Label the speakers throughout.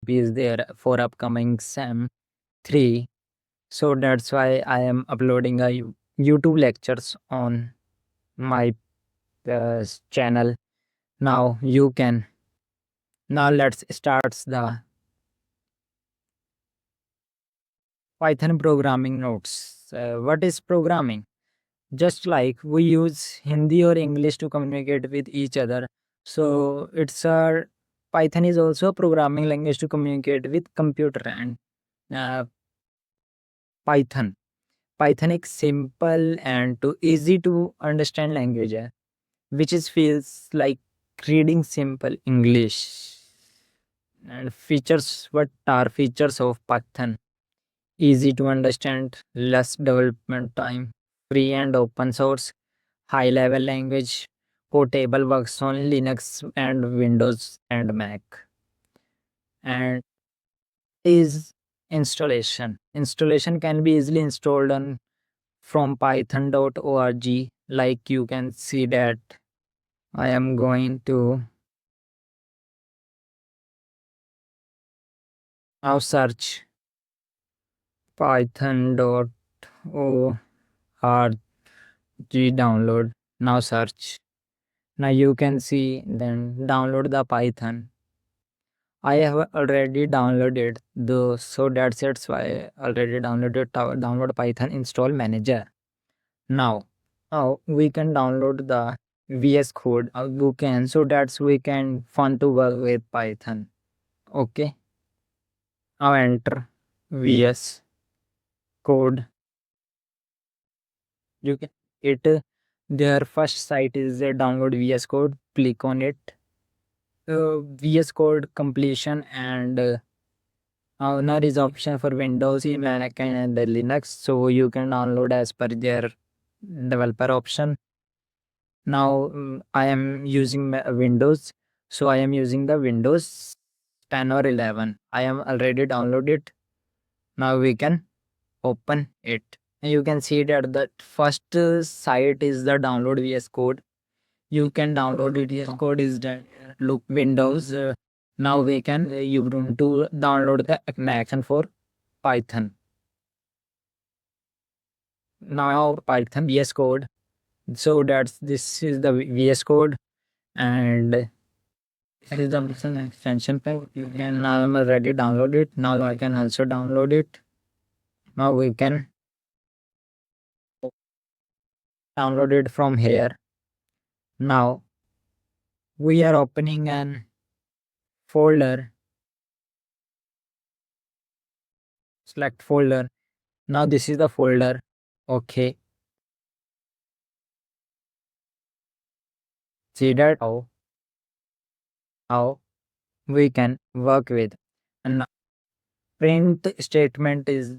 Speaker 1: is there for upcoming SEM 3. So that's why I am uploading a YouTube lectures on my channel. Now you can. Now let's start the Python programming notes. What is programming? Just like we use Hindi or English to communicate with each other. So it's a Python is also a programming language to communicate with computer and uh, Python. Python is simple and too easy to understand language, which is feels like reading simple English. And features, what are features of Python? Easy to understand, less development time, free and open source, high level language, portable, works on Linux and Windows and Mac. And is installation. Installation can be easily installed on from python.org. Like you can see that I am going to now search python.org download. Now search. Now you can see, then download the Python. I have already downloaded the, so that's it. Why I already downloaded download Python install manager. Now, now we can download the VS Code. You can, so that's we can fun to work with Python. Okay. Now enter VS Code. You can it. Their first site is download VS Code. Click on it. VS Code completion and now is option for Windows, Mac, and Linux. So you can download as per their developer option. Now I am using Windows, so I am using the Windows 10 or 11. I am already downloaded. Now we can open it. And you can see that the first site is the download VS Code. You can download it. VS Code is that look Windows. Now we can you want to download the action for Python. Now Python VS Code. So that's this is the VS Code and that is the mission extension pack. You can now I'm already download it. Now I can also download it. Now we can download it from here. Now we are opening an folder. Select folder. Now this is the folder. Okay. See that how we can work with. And now print statement is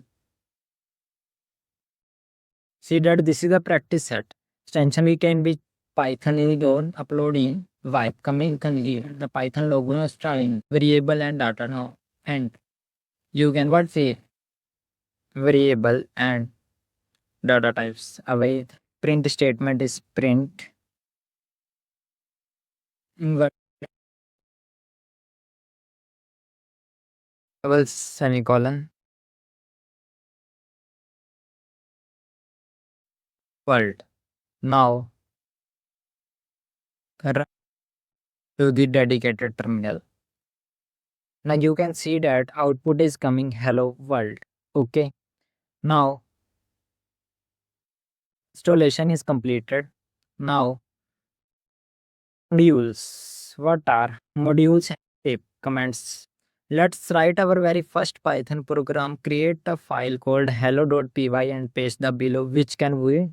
Speaker 1: see that this is the practice set. Extension we can be Python is on uploading vibe coming can leave the Python logo string variable and data now. And you can what say variable and data types away. Print statement is print variable semicolon world. Now run to the dedicated terminal. Now you can see that output is coming hello world. Okay. Now installation is completed. Now modules. What are modules? Tip comments. Let's write our very first Python program. Create a file called hello.py and paste the below which can we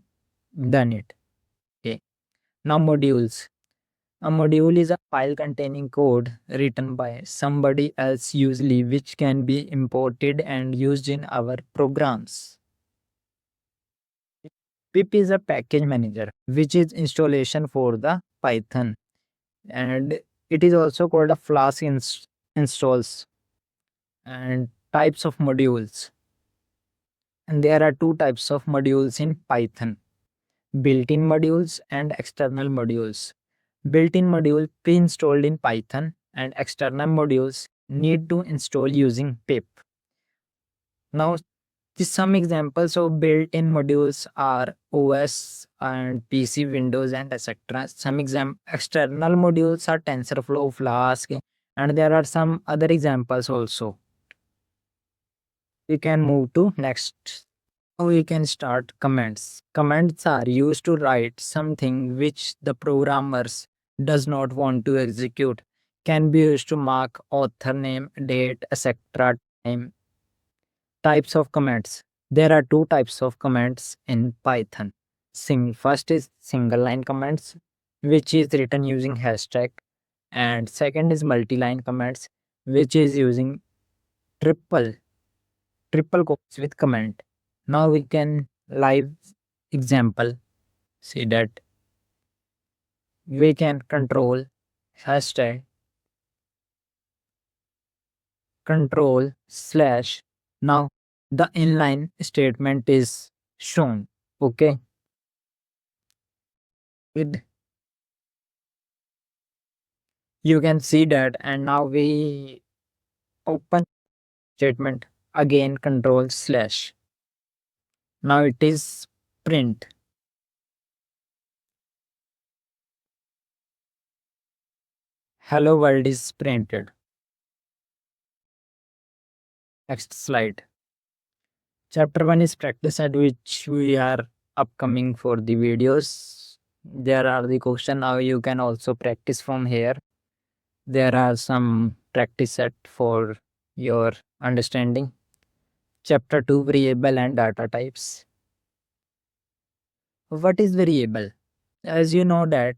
Speaker 1: done it. Okay. Now modules. A module is a file containing code written by somebody else usually which can be imported and used in our programs. Pip is a package manager which is installation for the Python and it is also called a Flask installs and types of modules. And there are two types of modules in Python: built-in modules and external modules. Built-in module pre-installed in Python and external modules need to install using pip. Now, some examples of built-in modules are OS and PC, Windows, and etc. Some external modules are TensorFlow, Flask, and there are some other examples also. We can move to next. Now we can start comments. Comments are used to write something which the programmers does not want to execute. Can be used to mark author name, date, etc. time. Types of comments. There are two types of comments in Python. First is single line comments, which is written using hashtag, and second is multi-line comments, which is using triple triple quotes with comment. Now we can live example see that we can control hashtag control slash. Now the inline statement is shown. Okay, with you can see that, and now we open statement again control slash. Now it is print. Hello world is printed. Next slide. Chapter 1 is practice, at which we are upcoming for the videos. There are the question. Now you can also practice from here. There are some practice set for your understanding. Chapter 2, variable and data types. What is variable? As you know that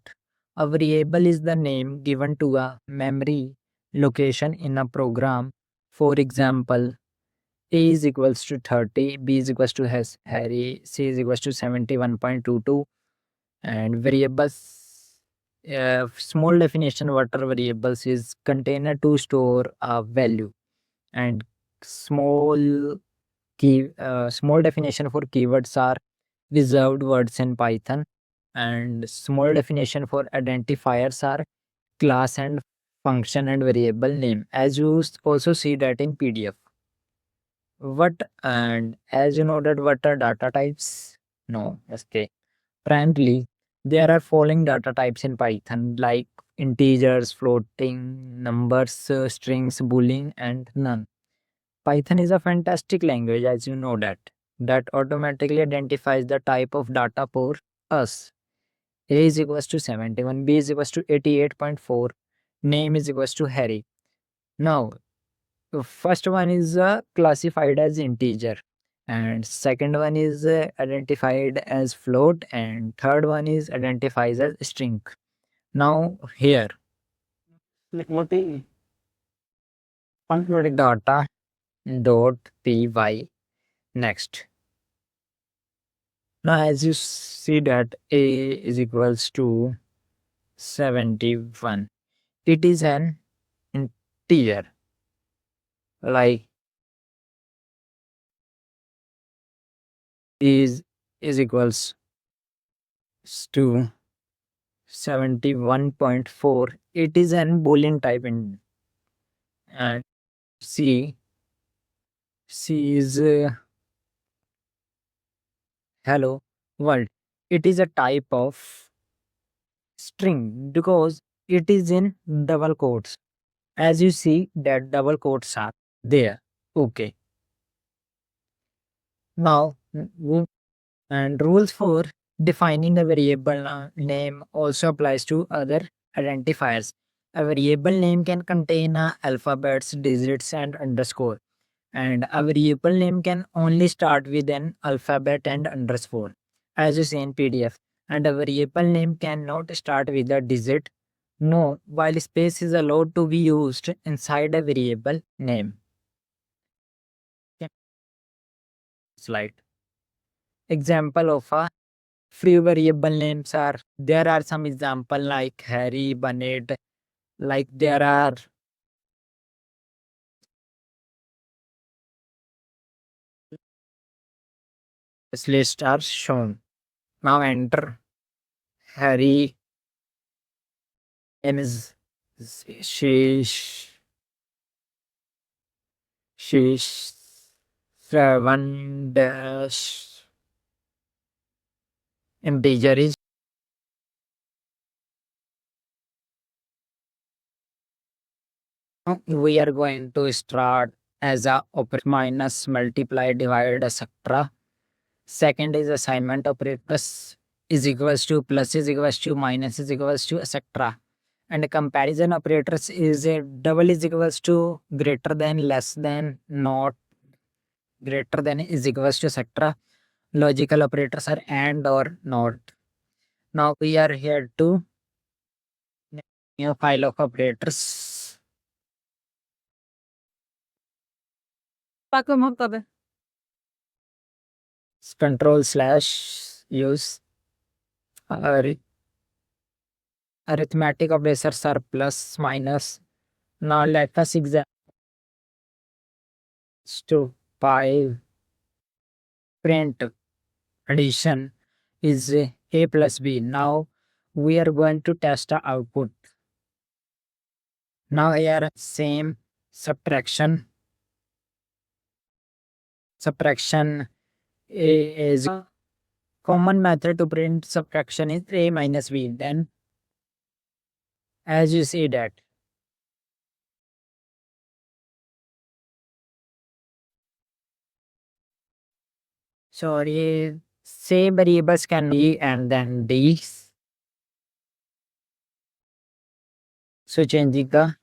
Speaker 1: a variable is the name given to a memory location in a program. For example, A is equals to 30, B is equals to Harry, C is equals to 71.22, and variables. Small definition what are variables is container to store a value, and small definition for keywords are reserved words in Python, and small definition for identifiers are class and function and variable name, as you also see that in PDF. What and as you know that what are data types? No, okay. Primarily, there are following data types in Python like integers, floating, numbers, strings, boolean, and none. Python is a fantastic language, as you know that automatically identifies the type of data for us. A is equals to 71, B is equals to 88.4, name is equals to Harry. Now, the first one is classified as integer, and second one is identified as float, and third one is identified as string. Now here, data dot py. Next, now as you see that A is equals to 71, it is an integer, like is equals to 71.4. It is an boolean type in, and C is hello world. It is a type of string because it is in double quotes. As you see that double quotes are there. Okay. Now and rules for defining a variable name also applies to other identifiers. A variable name can contain alphabets, digits, and underscore. And a variable name can only start with an alphabet and underscore, as you see in PDF. And a variable name cannot start with a digit. No, while space is allowed to be used inside a variable name. Okay. Slide. Example of a free variable names are there are some example like Harry, Bernard, like there are this list are shown. Now enter Harry, name is Sheesh, she's 7 dash integer is. We are going to start as a operator minus multiply divide etc. Second is assignment operators is equals to plus is equals to minus is equals to etc. And comparison operators is a double is equals to greater than less than not greater than is equals to etc. Logical operators are and or not. Now we are here to new file of operators. Control slash use arith- arithmetic operators are plus minus. Now let us examine to 5 print addition is a plus b. Now we are going to test the output. Now here same subtraction. Subtraction is a common method to print subtraction is a minus b. Then as you see that sorry same variables can be and then these. So changing the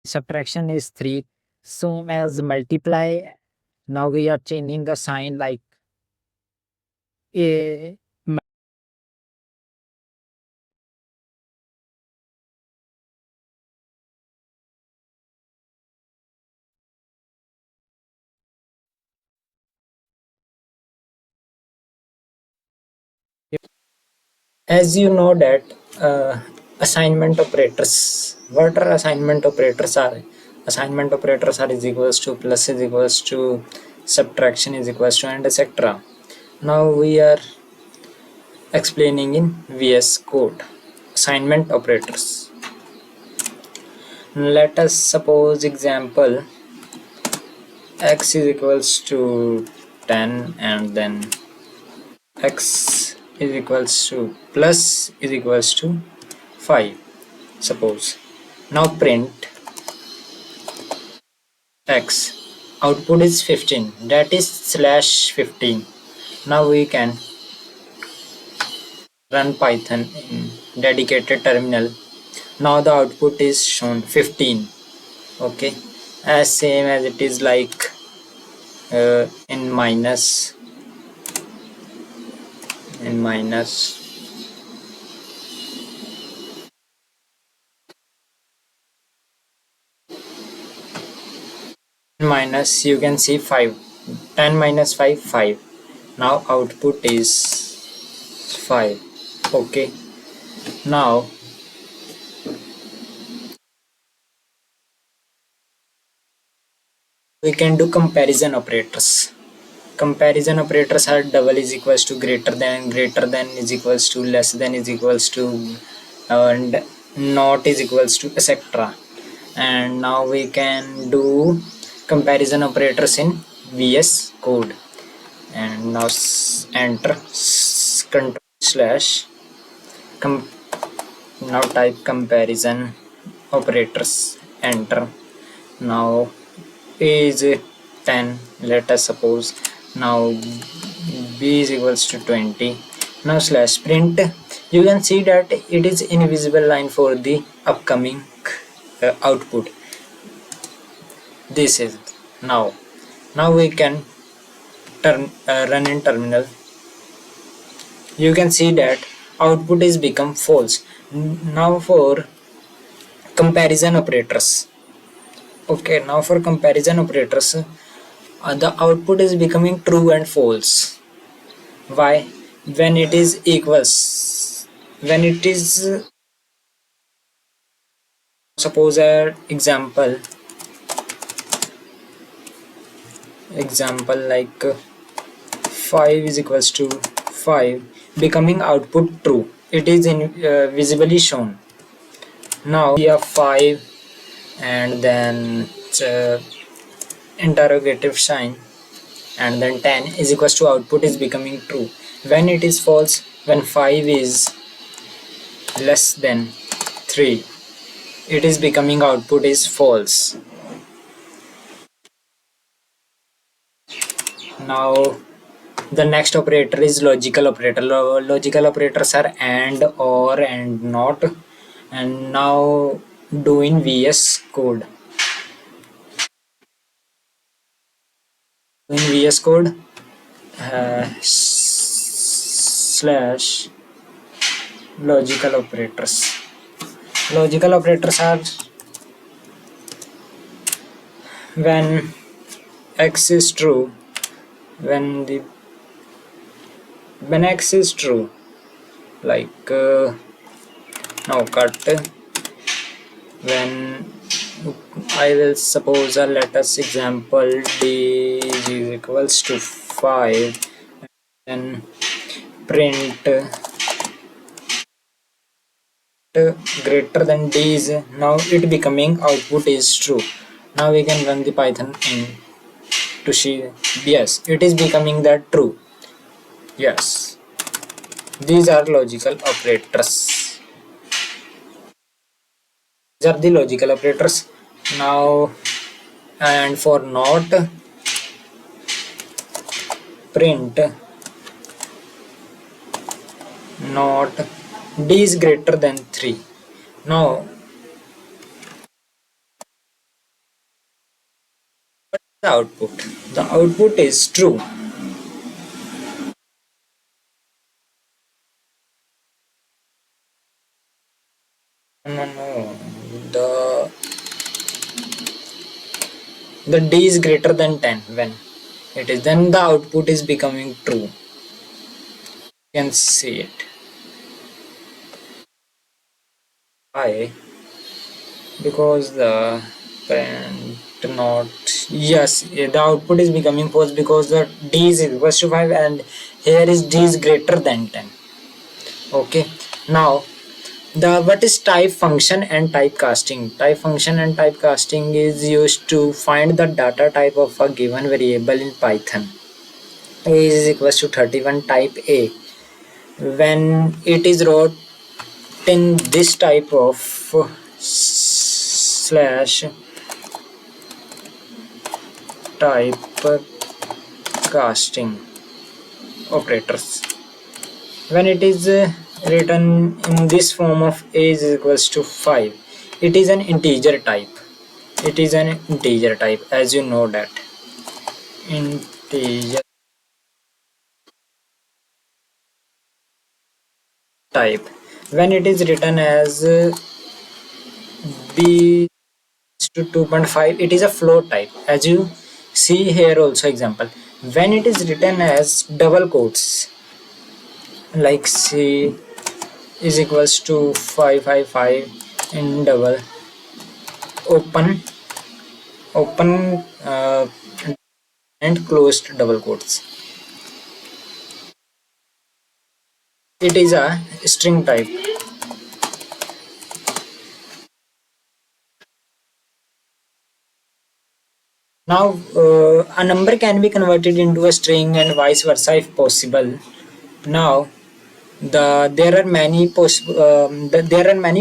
Speaker 1: subtraction is 3 same as multiply. Now we are changing the sign like a as you know that assignment operators, what are assignment operators are? Assignment operators are is equals to plus is equals to subtraction is equals to and etc. Now we are explaining in VS Code assignment operators. Let us suppose example x is equals to 10 and then x is equals to plus is equals to 5 suppose. Now print x, output is 15, that is slash 15. Now we can run python in dedicated terminal. Now the output is shown 15. Okay, as same as it is like in minus in minus minus you can see 5, 10 minus 5 5. Now output is 5. Okay, now we can do comparison operators. Comparison operators are double is equals to greater than is equals to less than is equals to and not is equals to etc. And now we can do comparison operators in VS Code. And now enter control slash now type comparison operators, enter. Now a is 10, let us suppose. Now b is equals to 20. Now slash print, you can see that it is invisible line for the upcoming output. This is now we can run in terminal. You can see that output is become false. Now for comparison operators. Okay, now for comparison operators, the output is becoming true and false. Why? When it is equals, when it is suppose a example like 5 is equals to 5 becoming output true. It is visibly shown. Now we have 5 and then interrogative sign, and then 10 is equals to output is becoming true. When it is false, when 5 is less than 3, it is becoming output is false. Now the next operator is logical operator. Logical operators are and, or, and not. And now do in VS Code. In VS Code slash logical operators. Logical operators are when x is true, when x is true, like now cut, when I will suppose let us example d is equals to 5, then print greater than d is, now it becoming output is true. Now we can run the Python in to see, yes, it is becoming that true. Yes, these are logical operators. These are the logical operators. Now, and for not, print not d is greater than 3. Now the output is true. No, the d is greater than 10. When it is, then the output is becoming true. You can see it. Why? Because the print not, yes, the output is becoming false because the d is equals to 5 and here is d is greater than 10. Okay, now the what is type function and typecasting. Type function and typecasting is used to find the data type of a given variable in Python. A is equals to 31 type A. When it is wrote in this type of slash typecasting operators, when it is written in this form of a is equals to 5, it is an integer type. It is an integer type, as you know that integer type. When it is written as b to 2.5, it is a float type, as you see here also example. When it is written as double quotes, like c is equals to 555 in double open and closed double quotes, it is a string type. Now a number can be converted into a string and vice versa if possible. Now there are many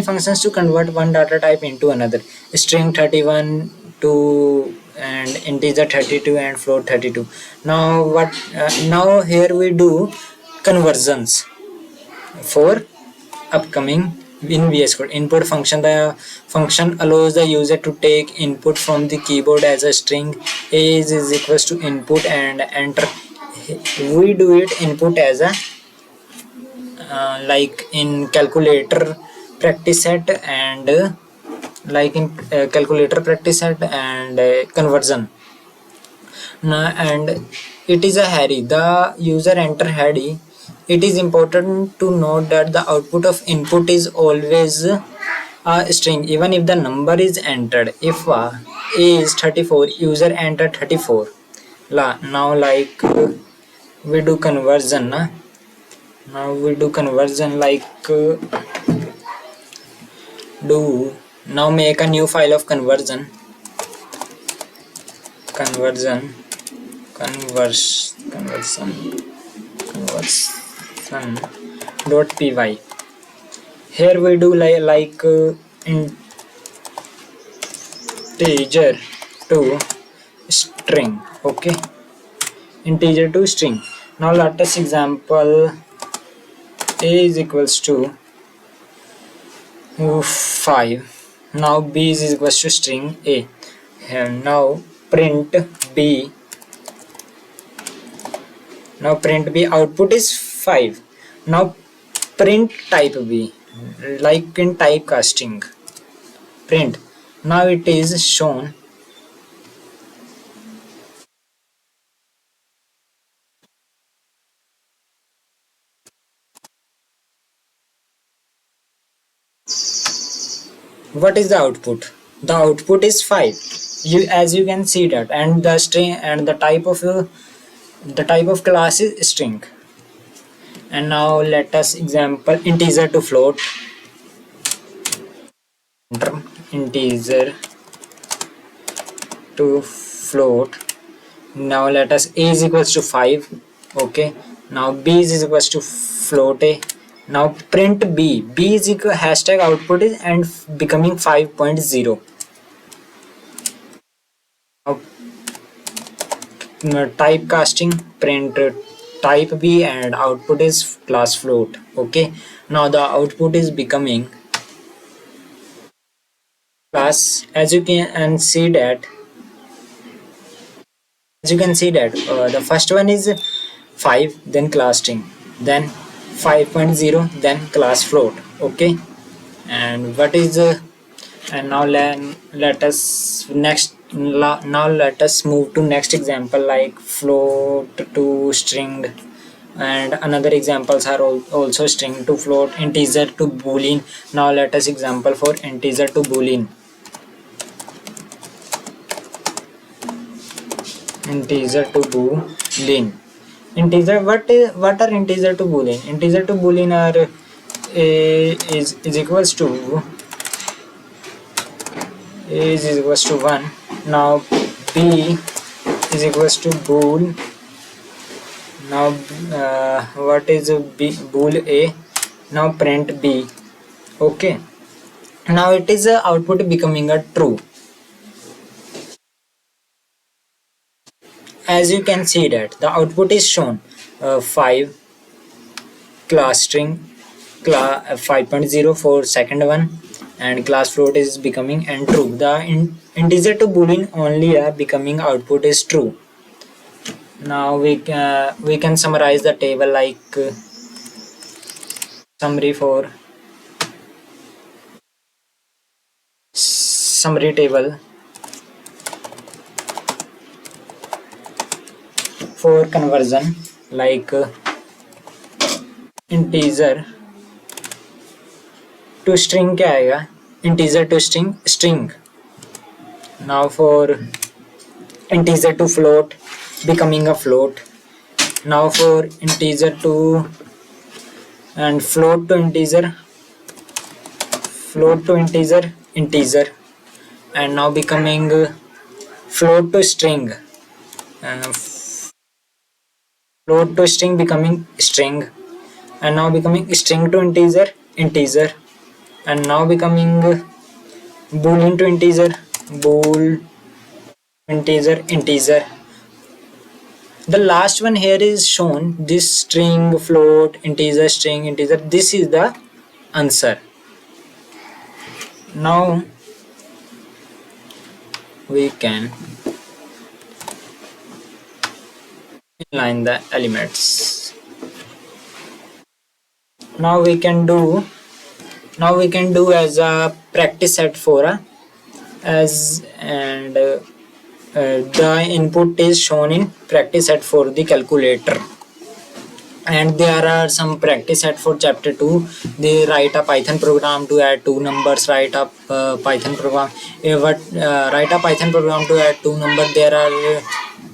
Speaker 1: functions to convert one data type into another. String 31 to and integer 32 and float 32. Now now here we do conversions for upcoming in VS Code. Input function, the function allows the user to take input from the keyboard as a string. A is equals to input and enter. We do it input as a like in calculator practice set and like in calculator practice set and conversion. And it is a Harry, the user enter Harry. It is important to note that the output of input is always a string even if the number is entered. If a is 34, user enter 34. Now like we do conversion Now we do conversion like now make a new file of conversion conversion dot py. Here we do like integer to string. Okay, integer to string. Now let us example a is equals to 5. Now b is equals to string a, and now print b. Now print b output is 5. Now print type b, like in typecasting. Print. Now it is shown what is the output. The output is 5. As you can see that, and the string and the type of class is string. And now let us example integer to float. Integer to float. Now let us a is equals to 5. Okay, now b is equals to float a. Now print b is equal hashtag output is and becoming 5.0. Now typecasting, print type b and output is class float. Okay, now the output is becoming class. As you can see that the first one is 5, then class string, then 5.0, then class float. Okay, and what is and now let us move to next example like float to string, and another examples are also string to float, integer to boolean. Now let us example for integer to boolean. Integer to boolean. Integer, what are integer to boolean? Integer to boolean are a is equals to 1. Now b is equals to bool. Now what is bool a? Now print b. Okay, now it is output becoming a true. As you can see that the output is shown 5 class string 5.0 for second one, and class float is becoming and true. The integer to boolean only becoming output is true. Now we can summarize the table like summary table for conversion like integer to string क्या आएगा, integer to string. Now for integer to float becoming a float. Now for integer to and float to integer integer, and now becoming float to string float to string becoming string, and now becoming string to integer, and now becoming boolean to integer integer. The last one here is shown, this string float integer string integer, this is the answer. Now we can inline the elements. Now we can do as a practice set for the input is shown in practice set for the calculator, and there are some practice set for chapter 2. They write a Python program to add two numbers, write a Python program to add two numbers. There are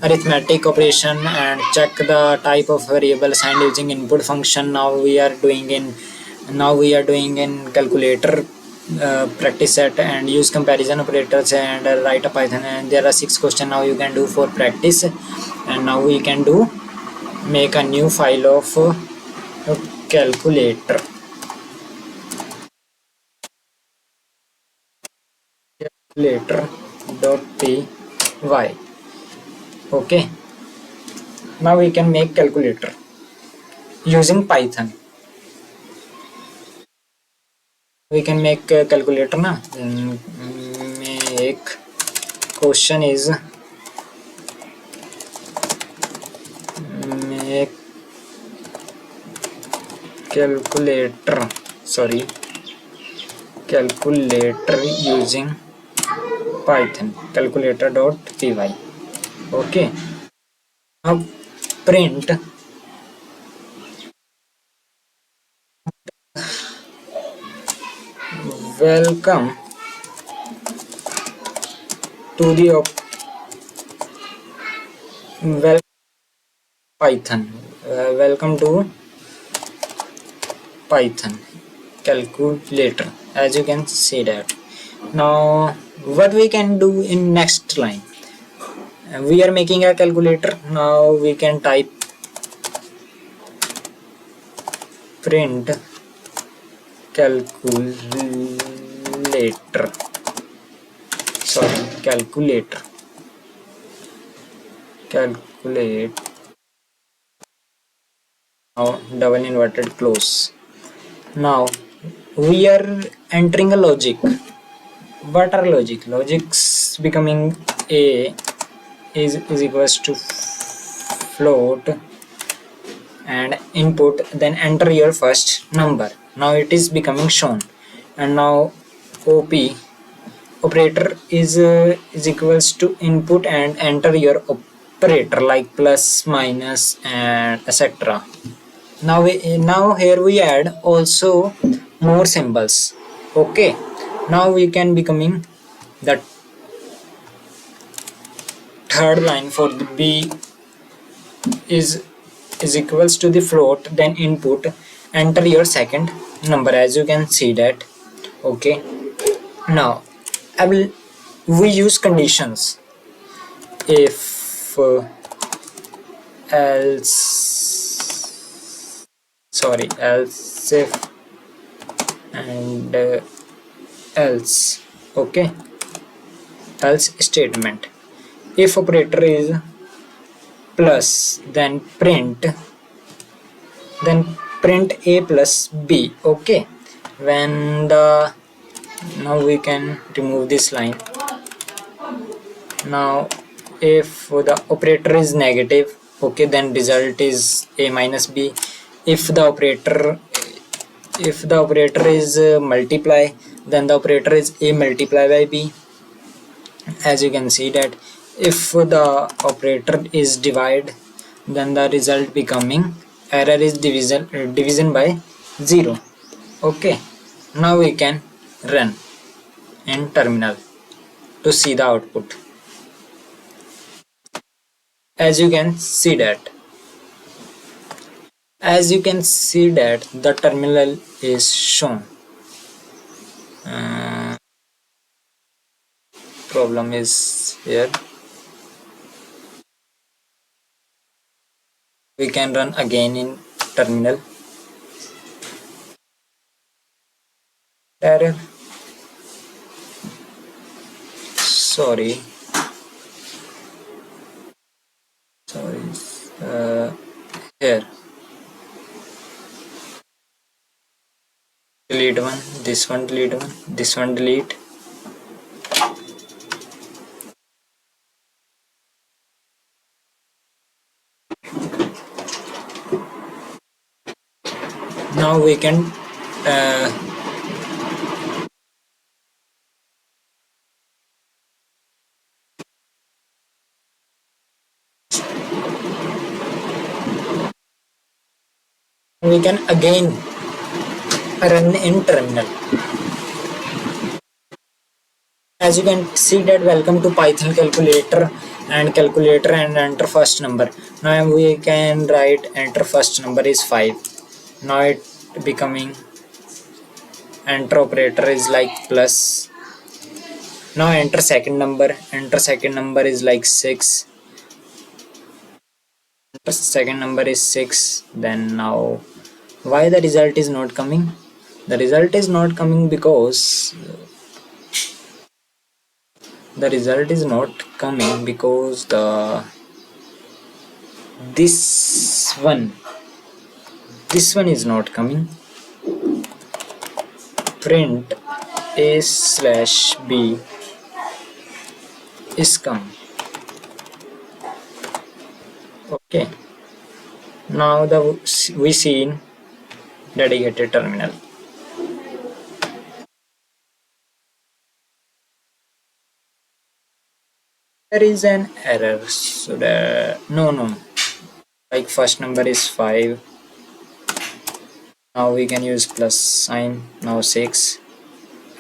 Speaker 1: arithmetic operation and check the type of variable assigned using input function. Now we are doing in calculator practice set and use comparison operators and write a Python, and there are 6 questions now you can do for practice. And now we can do make a new file of calculator calculator.py. Okay, now we can make calculator using Python. We can make calculator na. Make question is make calculator calculator using Python calculator.py. Okay, now print welcome to the Python. Welcome to Python calculator. As you can see that. Now what we can do in next line, we are making a calculator. Now we can type print calculator calculate now double inverted close. Now we are entering a logic. What are logics becoming a is equals to float and input, then enter your first number. Now it is becoming shown. And now op operator is equals to input and enter your operator like plus minus and etc. Now here we add also more symbols. Okay, now we can becoming the third line for the b is equals to the float, then input, enter your second number, as you can see that. Okay, now we use conditions. If else if and else. Okay, else statement. If operator is plus, then print a plus b. Okay, when the now we can remove this line. Now if the operator is negative, okay, then result is a minus b. If the operator is multiply, then the operator is a multiply by b, as you can see that. If the operator is divide, then the result becoming error is division by 0. Okay, now we can run in terminal to see the output. As you can see that the terminal is shown. Problem is here. We can run again in terminal. Error. Sorry. Here. Delete one. This one delete one. This one delete. Now we can again run in terminal. As you can see that welcome to Python calculator and enter first number. Now we can write enter first number is 5. Now it becoming enter operator is like plus. Now enter second number is like 6. Enter second number is 6. Then now why the result is not coming? The result is not coming because the result is not coming because the this one is not coming. Print a slash b is come. Okay, now the we seen dedicated terminal. There is an error, so the no, like first number is 5. Now we can use plus sign. Now 6.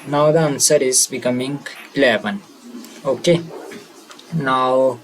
Speaker 1: Now the answer is becoming 11. Okay, now